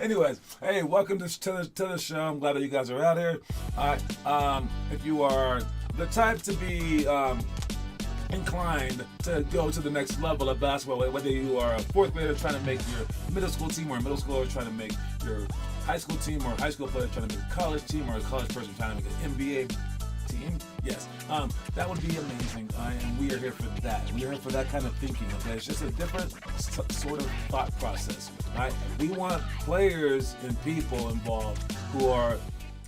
Anyways, hey, welcome to the show. I'm glad that you guys are out here. All right. If you are the type to be inclined to go to the next level of basketball, whether you are a fourth grader trying to make your middle school team, or a middle schooler trying to make your high school team, or a high school player trying to make a college team, or a college person trying to make an NBA team, yes, that would be amazing, and we are here for that. We are here for that kind of thinking, okay? It's just a different sort of thought process, right? We want players and people involved who are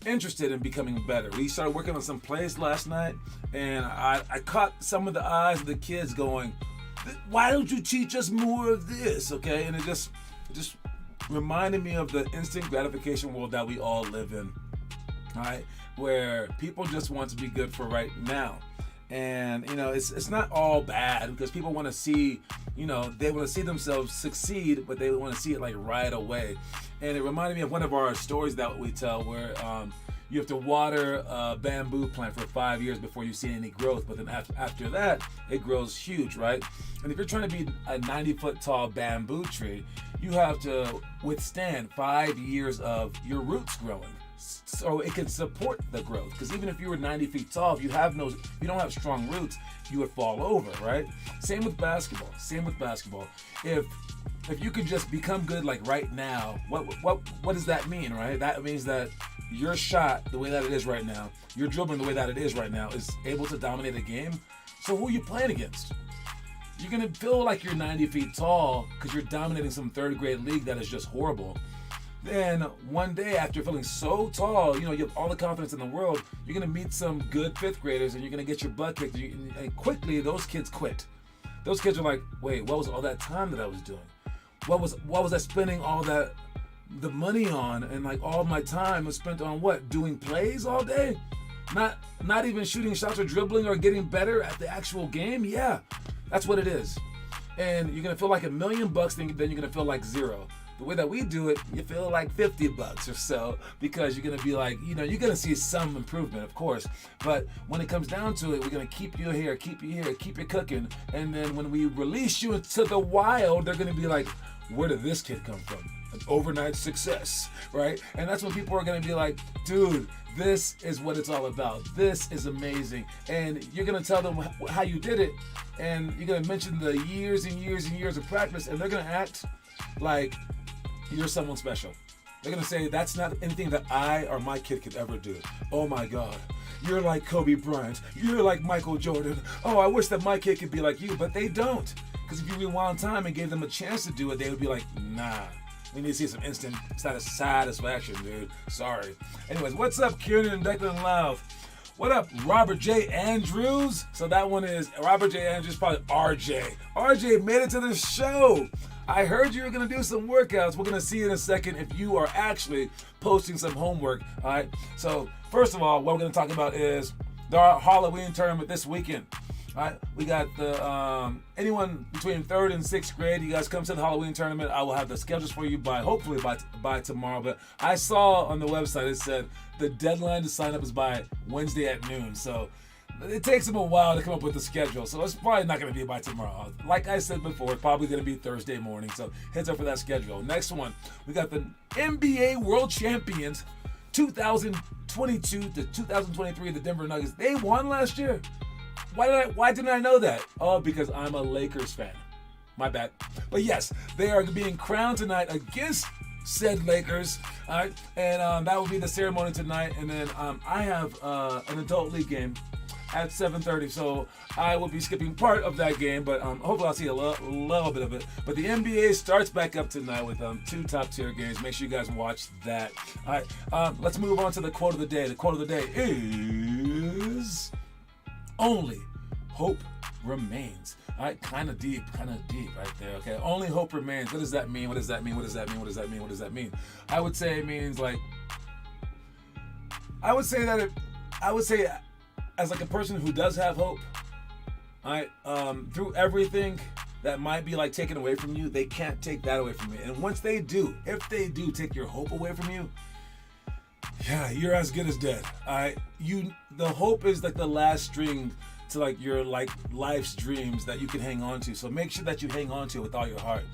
interested in becoming better. We started working on some plays last night, and I caught some of the eyes of the kids going, why don't you teach us more of this, okay? And it just reminded me of the instant gratification world that we all live in, right? Where people just want to be good for right now. And, it's not all bad, because people want to see, they want to see themselves succeed, but they want to see it like right away. And it reminded me of one of our stories that we tell where you have to water a bamboo plant for 5 years before you see any growth. But then after that, it grows huge, right? And if you're trying to be a 90-foot tall bamboo tree, you have to withstand 5 years of your roots growing, so it can support the growth. Because even if you were 90 feet tall, if you don't have strong roots, you would fall over, right? Same with basketball. If you could just become good like right now, what does that mean, right? That means that your shot, the way that it is right now, your dribbling the way that it is right now, is able to dominate a game. So who are you playing against? You're gonna feel like you're 90 feet tall because you're dominating some third grade league that is just horrible. Then one day, after feeling so tall, you have all the confidence in the world, you're going to meet some good fifth graders and you're going to get your butt kicked. And quickly, those kids quit. Those kids are like, wait, what was all that time that I was doing? What was I spending all the money on? And like all my time was spent on what? Doing plays all day? Not even shooting shots or dribbling or getting better at the actual game? Yeah, that's what it is. And you're going to feel like $1 million, then you're going to feel like zero. The way that we do it, you feel like $50 or so, because you're going to be like, you're going to see some improvement, of course. But when it comes down to it, we're going to keep you here, keep you cooking. And then when we release you into the wild, they're going to be like, where did this kid come from? An overnight success, right? And that's when people are going to be like, dude, this is what it's all about. This is amazing. And you're going to tell them how you did it. And you're going to mention the years and years and years of practice. And they're going to act like you're someone special. They're going to say, that's not anything that I or my kid could ever do. Oh my God. You're like Kobe Bryant. You're like Michael Jordan. Oh, I wish that my kid could be like you. But they don't. Because if you rewound time and gave them a chance to do it, they would be like, nah. We need to see some instant satisfaction, dude. Sorry. Anyways, what's up, Kieran and Declan Love? What up, Robert J. Andrews? So that one is Robert J. Andrews, probably RJ. RJ made it to the show. I heard you were going to do some workouts. We're going to see in a second if you are actually posting some homework. All right. So first of all, what we're going to talk about is the Halloween tournament this weekend. All right. We got the anyone between 3rd and 6th grade. You guys come to the Halloween tournament. I will have the schedules for you hopefully by tomorrow. But I saw on the website it said the deadline to sign up is by Wednesday at noon. So it takes them a while to come up with the schedule, so it's probably not going to be by tomorrow. Like I said before, it's probably going to be Thursday morning, so heads up for that schedule. Next one, we got the NBA World Champions 2022 to 2023, the Denver Nuggets. They won last year. Why didn't I know that? Oh, because I'm a Lakers fan. My bad. But yes, they are being crowned tonight against said Lakers. All right, and that will be the ceremony tonight. And then I have an adult league game at 7:30, so I will be skipping part of that game, but hopefully I'll see a little bit of it. But the NBA starts back up tonight with 2 top-tier games. Make sure you guys watch that. All right, let's move on to the quote of the day. The quote of the day is, only hope remains. All right, kind of deep right there, okay? Only hope remains. What does that mean? What does that mean? What does that mean? What does that mean? What does that mean? I would say it means like, I would say as like a person who does have hope, all right, through everything that might be like taken away from you, they can't take that away from you. And once they do, if they do take your hope away from you, yeah, you're as good as dead. All right, the hope is like the last string to like your like life's dreams that you can hang on to. So make sure that you hang on to it with all your heart.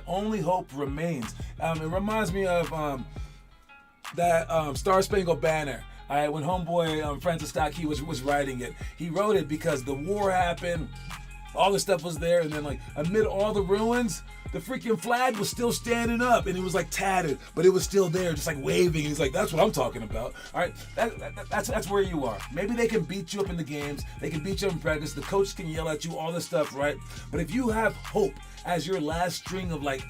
Only hope remains. It reminds me of that Star Spangled Banner. When homeboy Francis Scott Key was writing it, he wrote it because the war happened, all the stuff was there, and then like amid all the ruins, the freaking flag was still standing up, and it was like tattered, but it was still there, just like waving. He's like, that's what I'm talking about. All right, that's where you are. Maybe they can beat you up in the games, they can beat you up in practice, the coach can yell at you, all this stuff, right? But if you have hope as your last string of like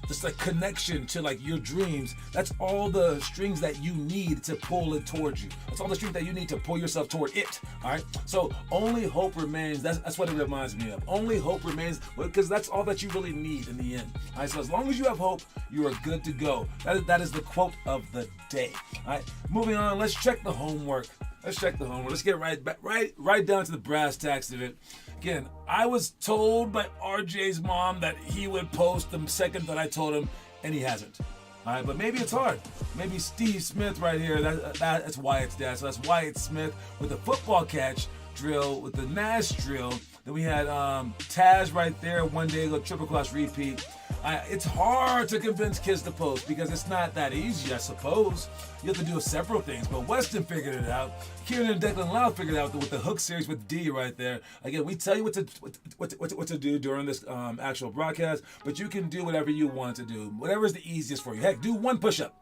just like connection to like your dreams, that's all the strings that you need to pull it towards you. That's all the strings that you need to pull yourself toward it. All right. So only hope remains. That's what it reminds me of. Only hope remains, because that's all that you really need in the end. All right. So as long as you have hope, you are good to go. That is the quote of the day. All right. Moving on. Let's check the homework. Let's get right down to the brass tacks of it. Again, I was told by RJ's mom that he would post the second that I told him, and he hasn't. All right, but maybe it's hard. Maybe Steve Smith right here, that's Wyatt's dad. So that's Wyatt Smith with the football catch drill, with the Nash drill. Then we had Taz right there, one day ago, triple cross repeat. It's hard to convince kids to post because it's not that easy, I suppose. You have to do several things, but Weston figured it out. Kieran and Declan Lau figured it out with the hook series with D right there. Again, we tell you what to do during this actual broadcast, but you can do whatever you want to do. Whatever is the easiest for you. Heck, do one push-up.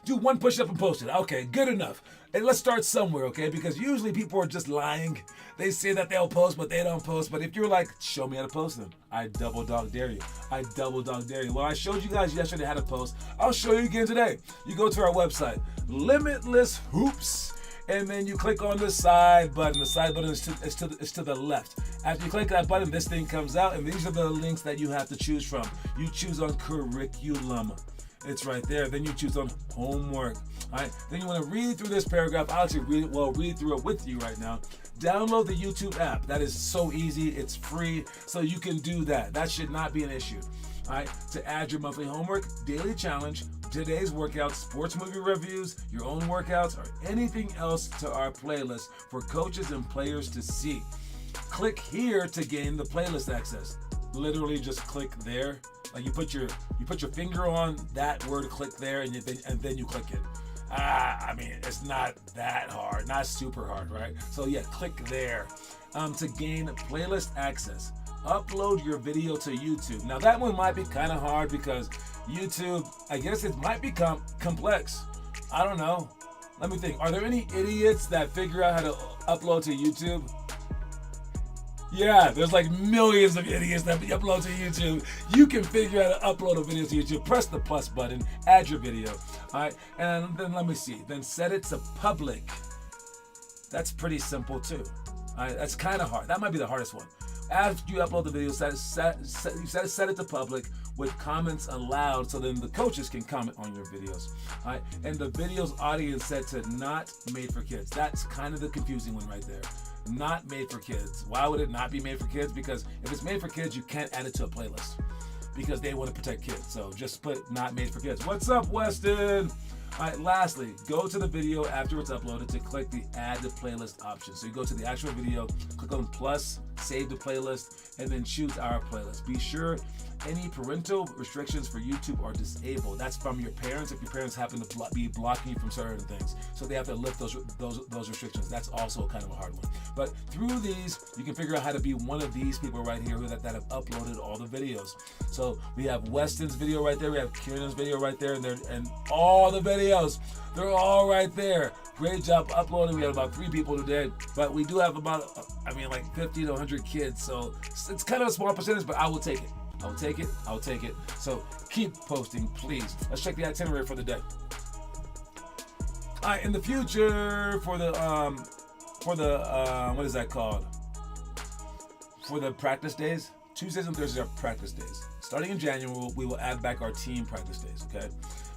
Do one push-up and post it. Okay, good enough. And let's start somewhere, okay? Because usually people are just lying. They say that they'll post, but they don't post. But if you're like, show me how to post them, I double dog dare you. Well, I showed you guys yesterday how to post. I'll show you again today. You go to our website, Limitless Hoops, and then you click on the side button. The side button is to the left. After you click that button, this thing comes out, and these are the links that you have to choose from. You choose on curriculum. It's right there. Then you choose on homework. All right. Then you want to read through this paragraph. I'll actually read through it with you right now. Download the YouTube app. That is so easy. It's free, so you can do that. That should not be an issue. All right. To add your monthly homework, daily challenge, today's workouts, sports movie reviews, your own workouts, or anything else to our playlist for coaches and players to see. Click here to gain the playlist access. Literally just click there. Like you put your finger on that word, click there, and then you click it. I mean, it's not that hard, not super hard, right? So yeah, click there to gain playlist access. Upload your video to YouTube. Now that one might be kind of hard because YouTube, I guess it might become complex. I don't know. Let me think. Are there any idiots that figure out how to upload to YouTube? Yeah, there's like millions of idiots that upload to YouTube. You can figure out how to upload a video to YouTube. Press the plus button, add your video. All right, and then let me see. Then set it to public. That's pretty simple too. All right, that's kind of hard. That might be the hardest one. After you upload the video, set it to public with comments allowed, so then the coaches can comment on your videos. All right, and the video's audience set to not made for kids. That's kind of the confusing one right there. Not made for kids. Why would it not be made for kids? Because if it's made for kids, you can't add it to a playlist because they want to protect kids. So just put not made for kids. What's up, Weston? All right, lastly, go to the video after it's uploaded to click the add to playlist option. So you go to the actual video, click on plus, save the playlist, and then choose our playlist. Be sure any parental restrictions for YouTube are disabled. That's from your parents if your parents happen to be blocking you from certain things. So they have to lift those restrictions. That's also kind of a hard one. But through these, you can figure out how to be one of these people right here that have uploaded all the videos. So we have Weston's video right there. We have Kieran's video right there, and all the videos. They're all right there. Great job uploading. We had about 3 people today, but we do have about, like 50 to 100 kids. So it's kind of a small percentage, but I will take it. I'll take it. So keep posting, please. Let's check the itinerary for the day. All right, in the future, for the what is that called? For the practice days, Tuesdays and Thursdays are practice days. Starting in January, we will add back our team practice days, okay?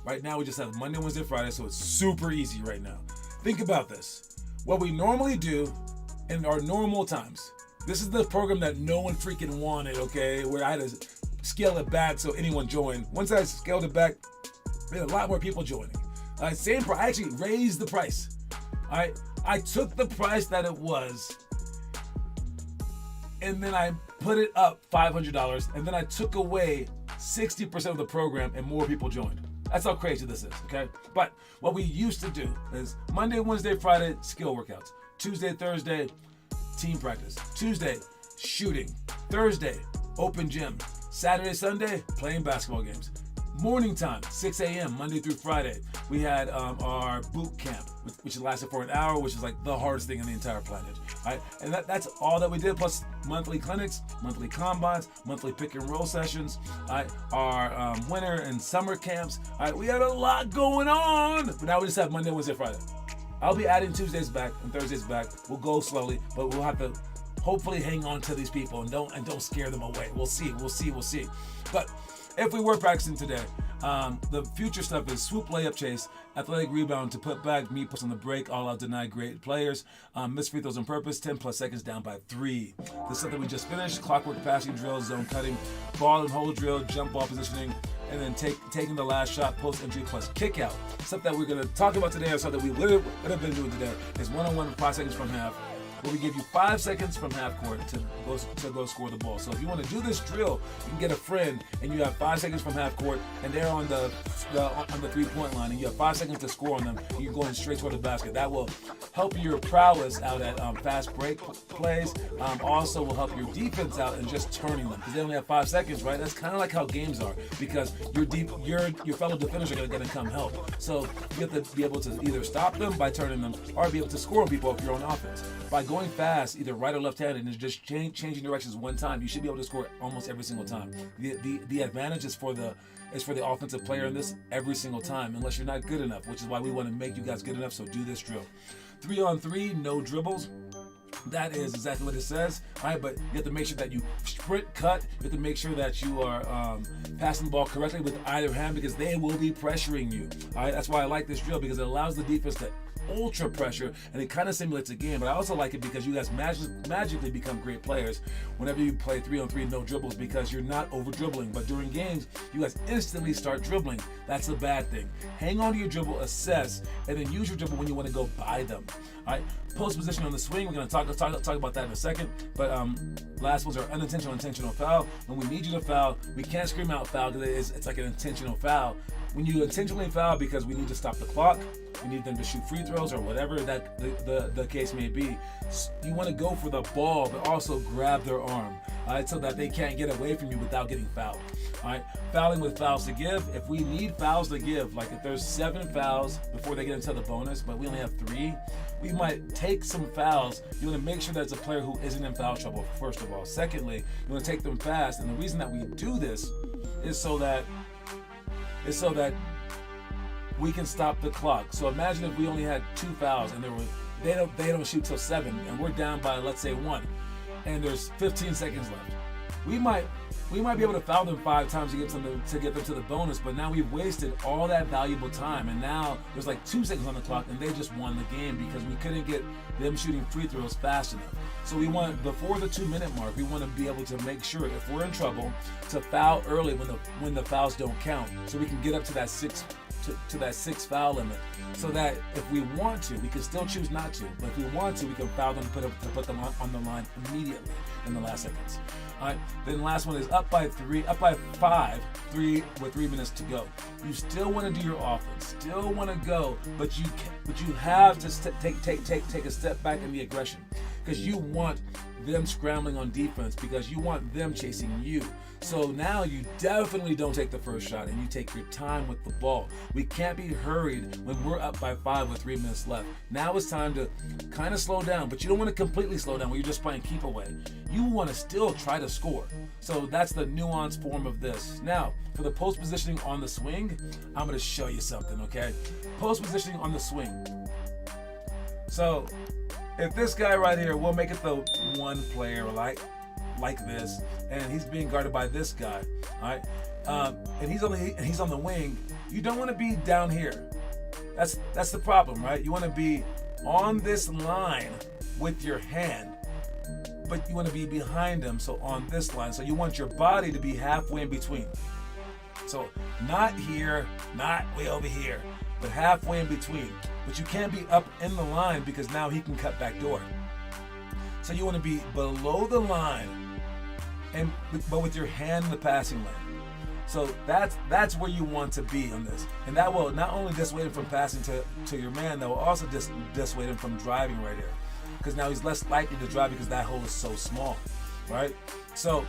Right now, we just have Monday, Wednesday, Friday, so it's super easy right now. Think about this. What we normally do in our normal times. This is the program that no one freaking wanted, okay? Where I had to scale it back so anyone joined. Once I scaled it back, we had a lot more people joining. Same price. I actually raised the price. All right? I took the price that it was and then I put it up $500, and then I took away 60% of the program, and more people joined. That's how crazy this is, okay? But what we used to do is Monday, Wednesday, Friday, skill workouts. Tuesday, Thursday, team practice. Tuesday, shooting. Thursday, open gym. Saturday, Sunday, playing basketball games. Morning time, 6 a.m., Monday through Friday. We had our boot camp, which lasted for an hour, which is like the hardest thing on the entire planet. Right? And that's all that we did, plus monthly clinics, monthly combines, monthly pick and roll sessions, right? Our winter and summer camps. Right? We had a lot going on, but now we just have Monday, Wednesday, Friday. I'll be adding Tuesdays back and Thursdays back. We'll go slowly, but we'll have to hopefully hang on to these people and don't scare them away. We'll see. But if we were practicing today, the future stuff is swoop, layup, chase, athletic rebound to put back, me puts on the break, all out deny great players, miss free throws on purpose, 10 plus seconds down by 3. The stuff that we just finished, clockwork passing drill, zone cutting, ball and hold drill, jump ball positioning, and then taking the last shot, post entry plus kick out. Stuff that we're going to talk about today, or stuff that we would have been doing today, is one-on-one 5 seconds from half, where we give you 5 seconds from half court to go score the ball. So if you want to do this drill, you can get a friend and you have 5 seconds from half court, and they're on the 3-point line, and you have 5 seconds to score on them, and you're going straight toward the basket. That will help your prowess out at fast break plays. Also will help your defense out and just turning them, because they only have 5 seconds, right? That's kind of like how games are, because your fellow defenders are going to come help. So you have to be able to either stop them by turning them, or be able to score on people if you're on offense. By going fast, either right or left-handed, and just changing directions one time, you should be able to score almost every single time. The advantage is for the offensive player in this every single time, unless you're not good enough, which is why we want to make you guys good enough. So do this drill. 3-on-3, no dribbles. That is exactly what it says. All right, but you have to make sure that you sprint, cut. You have to make sure that you are passing the ball correctly with either hand, because they will be pressuring you. All right, that's why I like this drill, because it allows the defense to ultra pressure, and it kind of simulates a game. But I also like it because you guys magically become great players whenever you play 3-on-3 no dribbles, because you're not over dribbling. But during games, you guys instantly start dribbling. That's a bad thing. Hang on to your dribble, assess, and then use your dribble when you want to go by them. All right, post position on the swing. We're going to talk about that in a second. But last ones are unintentional, intentional foul. When we need you to foul, we can't scream out foul because it's like an intentional foul. When you intentionally foul because we need to stop the clock, we need them to shoot free throws or whatever that the case may be, you want to go for the ball but also grab their arm, all right, so that they can't get away from you without getting fouled. All right, fouling with fouls to give. If we need fouls to give, like if there's 7 fouls before they get into the bonus, but we only have 3, we might take some fouls. You want to make sure that it's a player who isn't in foul trouble, first of all. Secondly, you want to take them fast, and the reason that we do this is so that we can stop the clock. So imagine if we only had 2 fouls and they don't shoot till 7, and we're down by, let's say, 1, and there's 15 seconds left. We might be able to foul them 5 times to get them to the bonus, but now we've wasted all that valuable time, and now there's like 2 seconds on the clock, and they just won the game because we couldn't get them shooting free throws fast enough. So we want, before the 2-minute mark, we want to be able to make sure, if we're in trouble, to foul early when the fouls don't count, so we can get up to that 6 foul limit, so that if we want to, we can still choose not to, but if we want to, we can foul them to put them on the line immediately in the last seconds. All right, then the last one is up by 5, 3 with 3 minutes to go. You still want to do your offense, still want to go, but you have to take a step back in the aggression, because you want them scrambling on defense, because you want them chasing you. So now you definitely don't take the first shot, and you take your time with the ball. We can't be hurried when we're up by 5 with 3 minutes left. Now it's time to kind of slow down, but you don't want to completely slow down when you're just playing keep away. You want to still try to score. So that's the nuanced form of this. Now, for the post positioning on the swing, I'm going to show you something, okay? Post positioning on the swing. So if this guy right here, we'll make it the one player like this, and he's being guarded by this guy, all right? And he's on the wing. You don't want to be down here. That's the problem, right? You want to be on this line with your hand, but you want to be behind him, so on this line. So you want your body to be halfway in between. So not here, not way over here, but halfway in between. But you can't be up in the line, because now he can cut back door. So you want to be below the line, but with your hand in the passing lane. So that's where you want to be on this. And that will not only dissuade him from passing to your man, that will also dissuade him from driving right here. Because now he's less likely to drive because that hole is so small, right? So,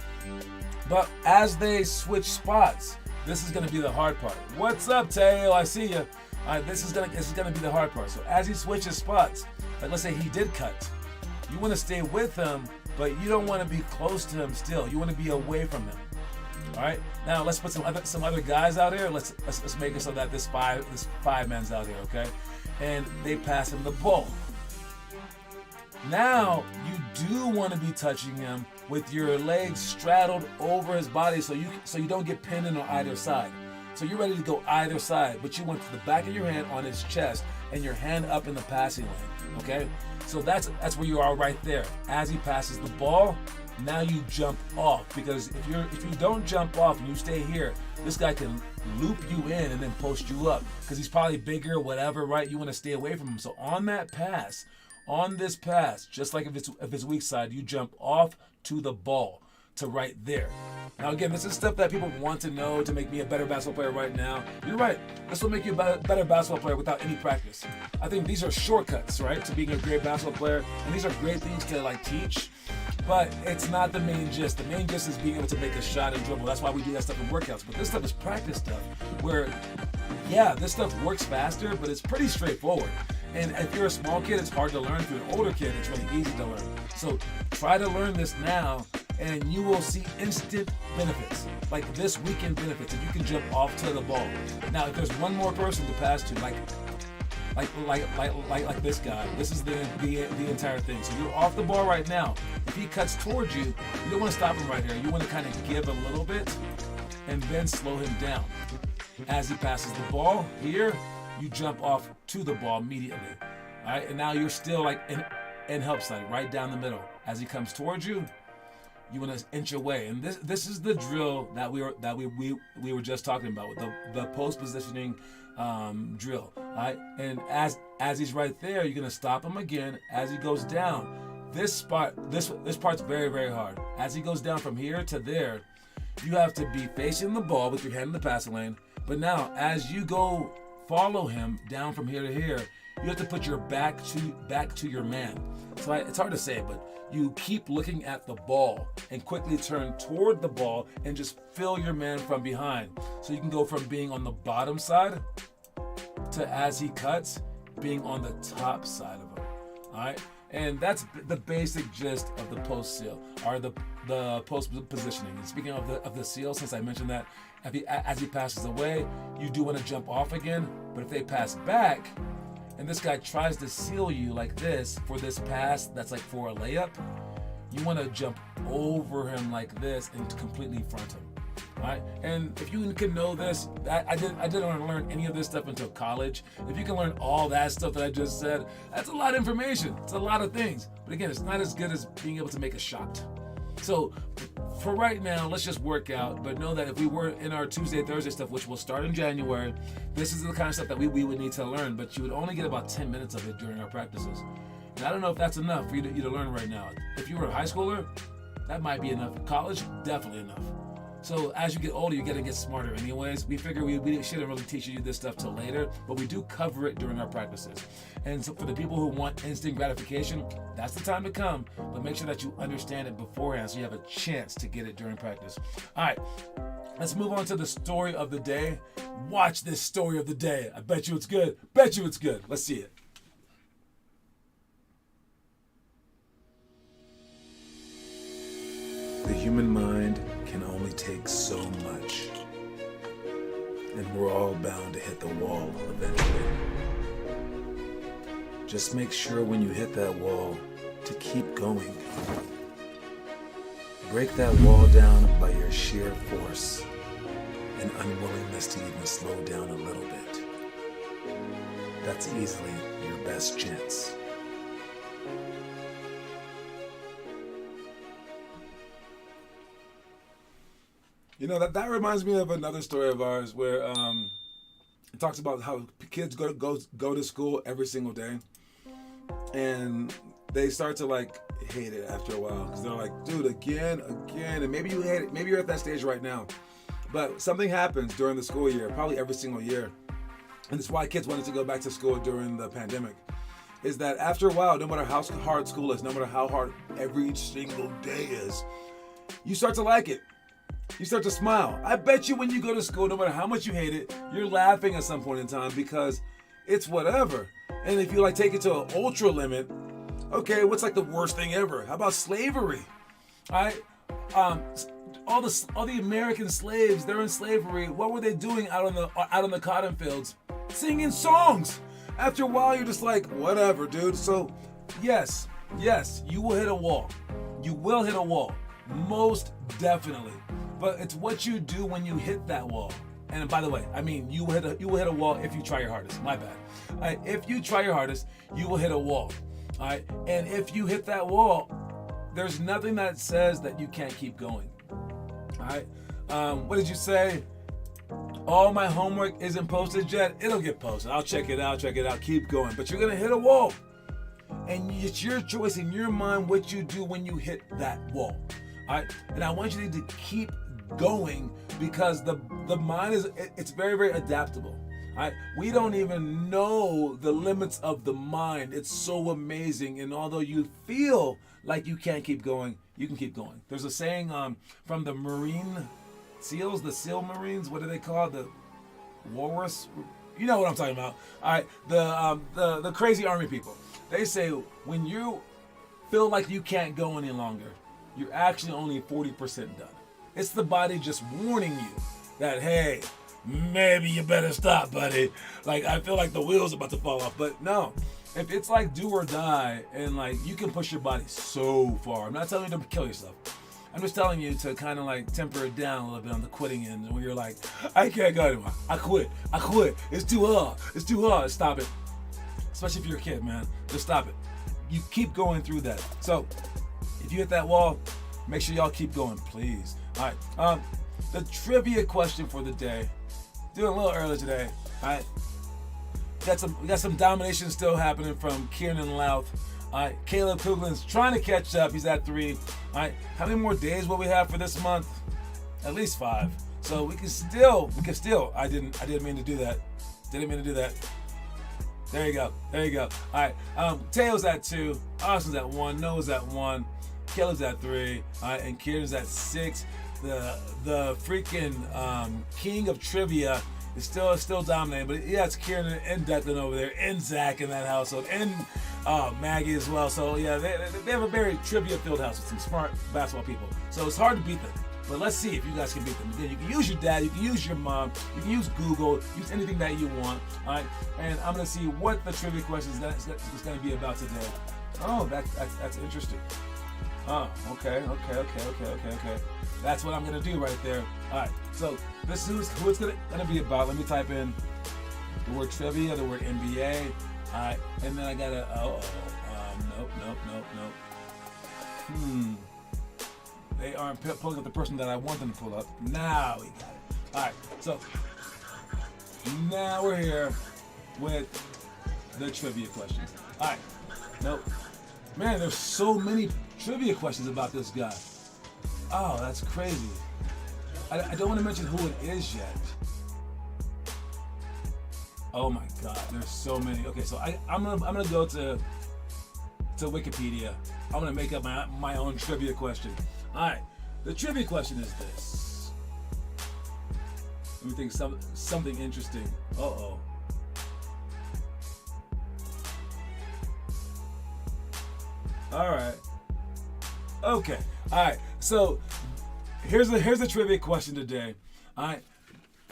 but as they switch spots, this is going to be the hard part. What's up, Teo? I see you. All right, this is gonna be the hard part. So as he switches spots, like let's say he did cut, you want to stay with him, but you don't want to be close to him still. You want to be away from him. All right. Now let's put some other guys out here. Let's make it so that this five man's out here, okay? And they pass him the ball. Now you do want to be touching him with your legs straddled over his body, so you don't get pinned in on either side. So you're ready to go either side, but you want the back of your hand on his chest and your hand up in the passing lane. Okay? So that's where you are right there. As he passes the ball, now you jump off, because if you don't jump off and you stay here, this guy can loop you in and then post you up because he's probably bigger, whatever, right? You want to stay away from him. So on this pass, just like if it's weak side, you jump off to the ball to right there. Now again, this is stuff that people want to know to make me a better basketball player right now. You're right. This will make you a better basketball player without any practice. I think these are shortcuts, right, to being a great basketball player. And these are great things to teach. But it's not the main gist. The main gist is being able to make a shot and dribble. That's why we do that stuff in workouts. But this stuff is practice stuff where, yeah, this stuff works faster, but it's pretty straightforward. And if you're a small kid, it's hard to learn. If you're an older kid, it's really easy to learn. So try to learn this now, and you will see instant benefits, like this weekend benefits, if you can jump off to the ball. Now, if there's one more person to pass to, like this guy, this is the entire thing. So you're off the ball right now. If he cuts towards you, you don't want to stop him right here. You want to kind of give a little bit and then slow him down. As he passes the ball here, you jump off to the ball immediately. All right, and now you're still in help side, right down the middle. As he comes towards you, you want to inch away, and this is the drill that we were just talking about with the post positioning drill. All right, and as he's right there, you're gonna stop him again. As he goes down, this part's very, very hard. As he goes down from here to there, you have to be facing the ball with your hand in the passing lane. But now, as you go follow him down from here to here, you have to put your back to your man. So it's hard to say, but you keep looking at the ball and quickly turn toward the ball and just fill your man from behind. So you can go from being on the bottom side to, as he cuts, being on the top side of him. All right? And that's the basic gist of the post seal, or the post positioning. And speaking of the seal, since I mentioned that, as he passes away, you do want to jump off again. But if they pass back, and this guy tries to seal you like this for this pass that's like for a layup, you want to jump over him like this and completely front him. Right? And if you can know this, I didn't learn any of this stuff until college. If you can learn all that stuff that I just said, that's a lot of information. It's a lot of things. But again, it's not as good as being able to make a shot. So for right now, let's just work out. But know that if we were in our Tuesday, Thursday stuff, which will start in January, this is the kind of stuff that we would need to learn. But you would only get about 10 minutes of it during our practices. And I don't know if that's enough for you to learn right now. If you were a high schooler, that might be enough. College, definitely enough. So as you get older, you're gonna get smarter anyways. We figure we shouldn't really teach you this stuff till later, but we do cover it during our practices. And so for the people who want instant gratification, that's the time to come, but make sure that you understand it beforehand so you have a chance to get it during practice. All right, let's move on to the story of the day. Watch this story of the day. I bet you it's good. Bet you it's good. Let's see it. The human mind can only take so much, and we're all bound to hit the wall eventually. Just make sure when you hit that wall to keep going. Break that wall down by your sheer force and unwillingness to even slow down a little bit. That's easily your best chance. You know, that reminds me of another story of ours where it talks about how kids go to school every single day, and they start to like hate it after a while because they're like, dude, again, and maybe you hate it. Maybe you're at that stage right now, but something happens during the school year, probably every single year, and it's why kids wanted to go back to school during the pandemic. Is that after a while, no matter how hard school is, no matter how hard every single day is, you start to like it. You start to smile. I bet you when you go to school, no matter how much you hate it, you're laughing at some point in time because it's whatever. And if you like take it to an ultra limit, okay, what's like the worst thing ever? How about slavery? All right, all the American slaves, they're in slavery. What were they doing out on the cotton fields? Singing songs. After a while, you're just like, whatever, dude. So, yes, you will hit a wall. You will hit a wall, most definitely. But it's what you do when you hit that wall. And by the way, I mean you will hit a wall if you try your hardest. My bad. All right, if you try your hardest, you will hit a wall. All right, and if you hit that wall, there's nothing that says that you can't keep going. All right. What did you say? All my homework isn't posted yet. It'll get posted. I'll check it out. Keep going. But you're gonna hit a wall, and it's your choice in your mind what you do when you hit that wall. All right. And I want you to keep going because the mind it's very, very adaptable. All right. We don't even know the limits of the mind. It's so amazing. And although you feel like you can't keep going, you can keep going. There's a saying from the Marine SEALs, the SEAL Marines. What do they call the walrus? You know what I'm talking about. All right. The crazy army people. They say when you feel like you can't go any longer, you're actually only 40% done. It's the body just warning you that, hey, maybe you better stop, buddy. Like, I feel like the wheel's about to fall off. But no, if it's like do or die, and like you can push your body so far. I'm not telling you to kill yourself. I'm just telling you to kind of like temper it down a little bit on the quitting end. When you're like, I can't go anymore. I quit. It's too hard. Stop it. Especially if you're a kid, man. Just stop it. You keep going through that. So if you hit that wall, make sure y'all keep going, please. All right. The trivia question for the day. Doing a little early today. All right. We got some domination still happening from Kieran Louth. All right. Caleb Couglin's trying to catch up. He's at 3. All right. How many more days will we have for this month? At least 5. So we can still. I didn't mean to do that. There you go. All right. Teo's at 2. Austin's at 1. Noah's at 1. Caleb's at 3. All right. And Kieran's at 6. The freaking king of trivia is still dominating, but yeah, it's Kieran and Declan over there, and Zach in that household, and Maggie as well. So yeah, they have a very trivia-filled house with some smart basketball people. So it's hard to beat them. But let's see if you guys can beat them. Again, you can use your dad, you can use your mom, you can use Google, use anything that you want. All right, and I'm gonna see what the trivia question is going to be about today. Oh, that's interesting. Oh, okay. That's what I'm gonna do right there. All right, so this is who it's gonna be about. Let me type in the word trivia, the word NBA. All right, and then I gotta. Nope. They aren't pulling up the person that I want them to pull up. Now we got it. All right, so now we're here with the trivia questions. All right, nope. Man, there's so many trivia questions about this guy. Oh, that's crazy. I don't want to mention who it is yet. Oh my God, there's so many. Okay, so I'm gonna go to Wikipedia. I'm gonna make up my own trivia question. All right, the trivia question is this. Let me think something interesting. Uh-oh. All right. Okay. All right. So here's the trivia question today. All right.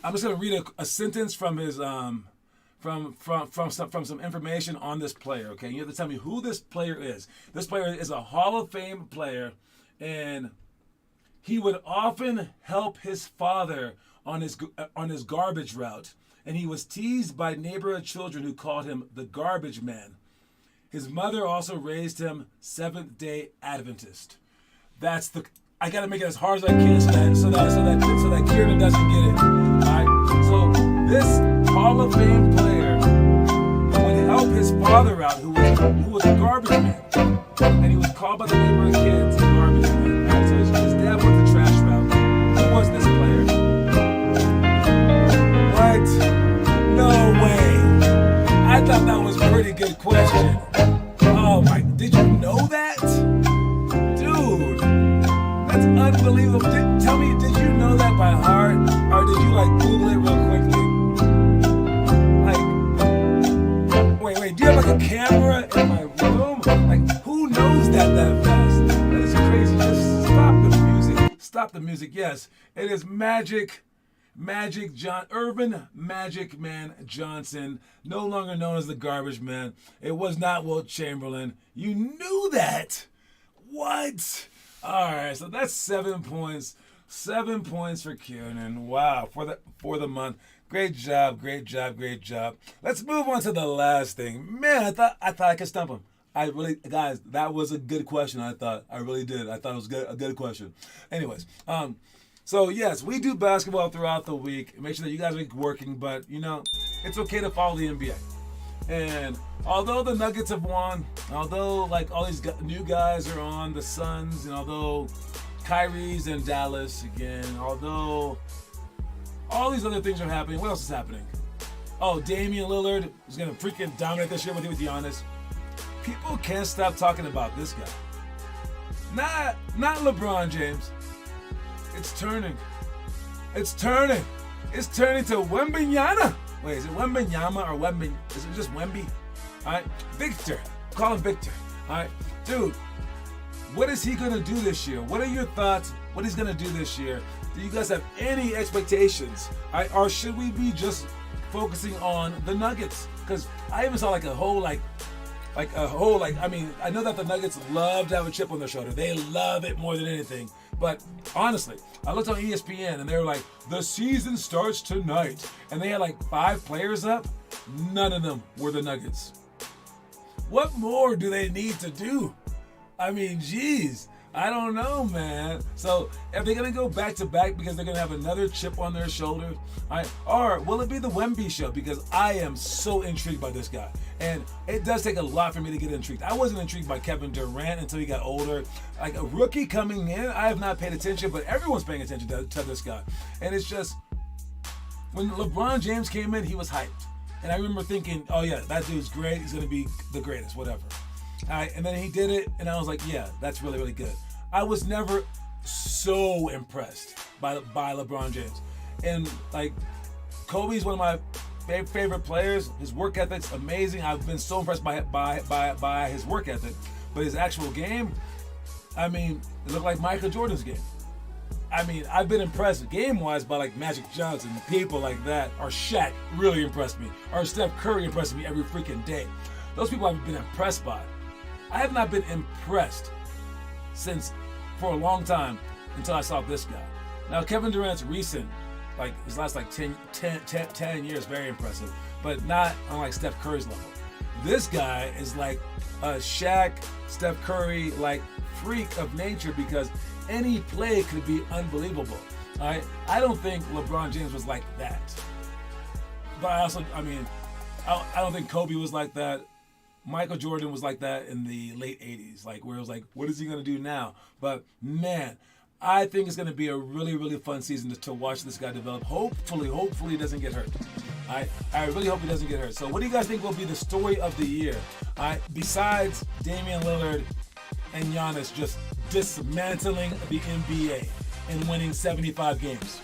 I'm just gonna read a sentence from his from some information on this player. Okay. You have to tell me who this player is. This player is a Hall of Fame player, and he would often help his father on his garbage route, and he was teased by neighborhood children who called him the Garbage Man. His mother also raised him Seventh-day Adventist. I gotta make it as hard as I can so that Kieran doesn't get it. All right. So this Hall of Fame player would help his father out, who was a garbage man, and he was called by the neighborhood kids a garbage man. Right? So his dad went the trash route. Who was this player? What? No way. I thought that was a pretty good question. Oh my! Did you know that, dude? That's unbelievable. Tell me, did you know that by heart, or did you like Google it real quickly? Wait, do you have like a camera in my room? Like, who knows that fast? That is crazy. Just stop the music. Stop the music. Yes, it is Irvin Magic Man Johnson, no longer known as the Garbage Man. It was not Wilt Chamberlain. You knew that. What? All right, so that's 7 points. 7 points for Kiernan. Wow, for the month. Great job. Let's move on to the last thing. Man, I thought I could stump him. Guys, that was a good question. I really did. I thought it was a good question. Anyways, so yes, we do basketball throughout the week. Make sure that you guys are working, but it's okay to follow the NBA. And although the Nuggets have won, although like all these new guys are on the Suns, and although Kyrie's in Dallas again, although all these other things are happening, what else is happening? Oh, Damian Lillard is going to freaking dominate this year with Giannis. People can't stop talking about this guy. Not LeBron James. It's turning. It's turning to Wembanyama. Wait, is it Wembanyama or Wemby? Is it just Wemby? All right, Victor. Call him Victor. All right, dude. What is he gonna do this year? What are your thoughts? What he's gonna do this year? Do you guys have any expectations? All right, or should we be just focusing on the Nuggets? Because I even saw I mean, I know that the Nuggets love to have a chip on their shoulder. They love it more than anything. But honestly, I looked on ESPN and they were like, the season starts tonight. And they had like 5 players up. None of them were the Nuggets. What more do they need to do? I mean, geez. I don't know, man. So, are they going to go back to back because they're going to have another chip on their shoulder? Or will it be the Wemby show? Because I am so intrigued by this guy. And it does take a lot for me to get intrigued. I wasn't intrigued by Kevin Durant until he got older. Like a rookie coming in, I have not paid attention, but everyone's paying attention to this guy. And it's just, when LeBron James came in, he was hyped. And I remember thinking, oh yeah, that dude's great. He's going to be the greatest, whatever. All right, and then he did it, and I was like, yeah, that's really, really good. I was never so impressed by LeBron James. And like, Kobe's one of my favorite players. His work ethic's amazing. I've been so impressed by his work ethic. But his actual game, I mean, it looked like Michael Jordan's game. I mean, I've been impressed game-wise by like Magic Johnson, people like that. Or Shaq really impressed me. Or Steph Curry impressed me every freaking day. Those people I've been impressed by. I have not been impressed for a long time until I saw this guy. Now, Kevin Durant's recent, like his last like 10 years, very impressive, but not on like Steph Curry's level. This guy is like a Shaq, Steph Curry, like freak of nature because any play could be unbelievable. All right? I don't think LeBron James was like that. But I don't think Kobe was like that. Michael Jordan was like that in the late 80s, like where it was like, what is he going to do now? But man, I think it's going to be a really, really fun season to watch this guy develop. Hopefully he doesn't get hurt. I really hope he doesn't get hurt. So what do you guys think will be the story of the year? Besides Damian Lillard and Giannis just dismantling the NBA and winning 75 games.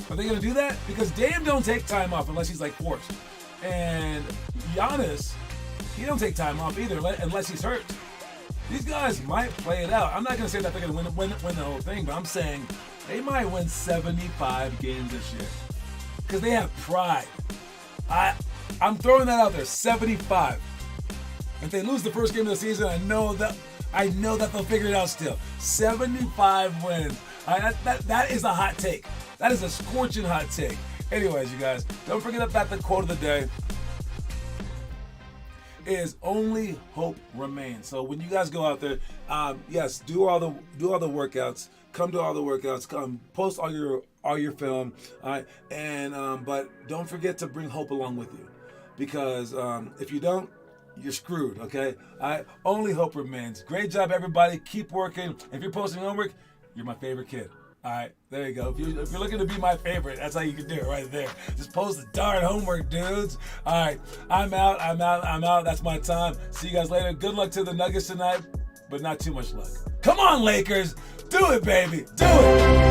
Are they going to do that? Because Dame don't take time off unless he's like forced. And Giannis, he don't take time off either unless he's hurt. These guys might play it out. I'm not going to say that they're going to win the whole thing, but I'm saying they might win 75 games this year. Because they have pride. I'm throwing that out there, 75. If they lose the first game of the season, I know that they'll figure it out still. 75 wins. That is a hot take. That is a scorching hot take. Anyways, you guys, don't forget that the quote of the day is only hope remains. So when you guys go out there, yes, do all the workouts. Come to all the workouts. Come post all your film. All right, and but don't forget to bring hope along with you. because if you don't, you're screwed, okay? I only hope remains. Great job, everybody. Keep working. If you're posting homework, you're my favorite kid. All right, there you go. If you're looking to be my favorite, that's how you can do it right there. Just post the darn homework, dudes. All right, I'm out. That's my time. See you guys later. Good luck to the Nuggets tonight, but not too much luck. Come on, Lakers. Do it, baby. Do it.